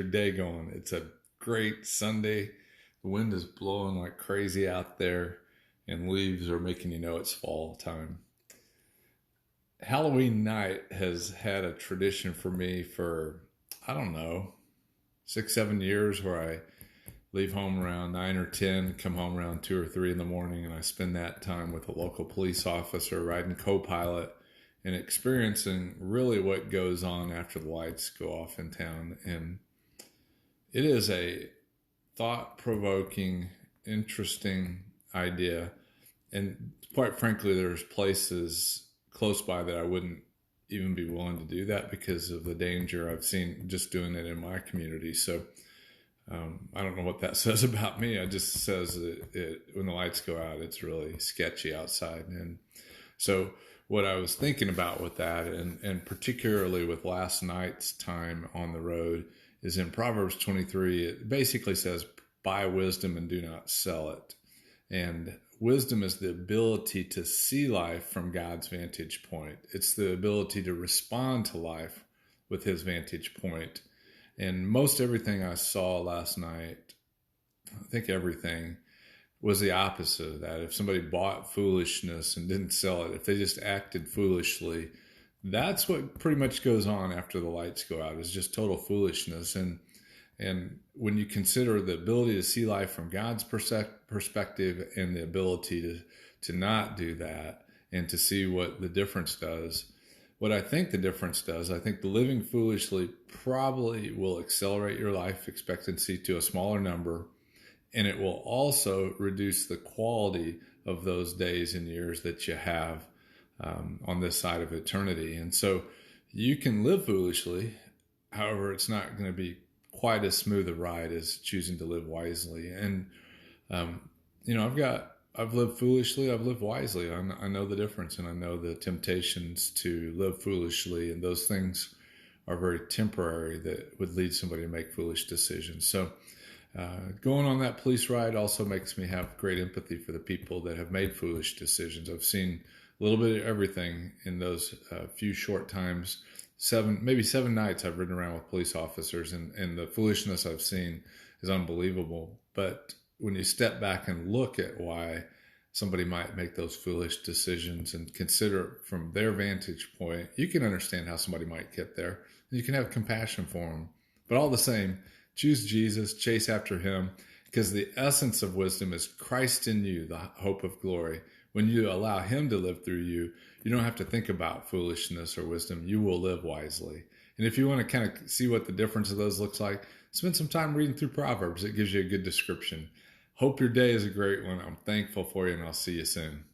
your day going? It's a great Sunday. The wind is blowing like crazy out there, and leaves are making you know it's fall time. Halloween night has had a tradition for me for, I don't know, 6, 7 years where I leave home around 9 or 10, come home around 2 or 3 in the morning, and I spend that time with a local police officer riding co pilot and experiencing really what goes on after the lights go off in town. And it is a thought provoking, interesting idea. And quite frankly, there's places close by that I wouldn't even be willing to do that because of the danger I've seen just doing it in my community. So I don't know what that says about me. It just says that when the lights go out, it's really sketchy outside. And so, what I was thinking about with that, and particularly with last night's time on the road, is in Proverbs 23, it basically says, buy wisdom and do not sell it. And wisdom is the ability to see life from God's vantage point, it's the ability to respond to life with his vantage point. And most everything I saw last night, I think everything, was the opposite of that. If somebody bought foolishness and didn't sell it, if they just acted foolishly, that's what pretty much goes on after the lights go out, is just total foolishness. And when you consider the ability to see life from God's perspective and the ability to not do that and to see what the difference does, what I think the difference does, I think the living foolishly probably will accelerate your life expectancy to a smaller number, and it will also reduce the quality of those days and years that you have on this side of eternity. And so you can live foolishly. However, it's not going to be quite as smooth a ride as choosing to live wisely. And, um, I've lived foolishly, I've lived wisely. I know the difference, and I know the temptations to live foolishly, and those things are very temporary that would lead somebody to make foolish decisions. So, going on that police ride also makes me have great empathy for the people that have made foolish decisions. I've seen a little bit of everything in those few short times. Maybe 7 nights I've ridden around with police officers, and the foolishness I've seen is unbelievable. But when you step back and look at why somebody might make those foolish decisions and consider it from their vantage point, you can understand how somebody might get there. You can have compassion for them. But all the same, choose Jesus, chase after him, because the essence of wisdom is Christ in you, the hope of glory. When you allow him to live through you, you don't have to think about foolishness or wisdom. You will live wisely. And if you want to kind of see what the difference of those looks like, spend some time reading through Proverbs. It gives you a good description. Hope your day is a great one. I'm thankful for you, and I'll see you soon.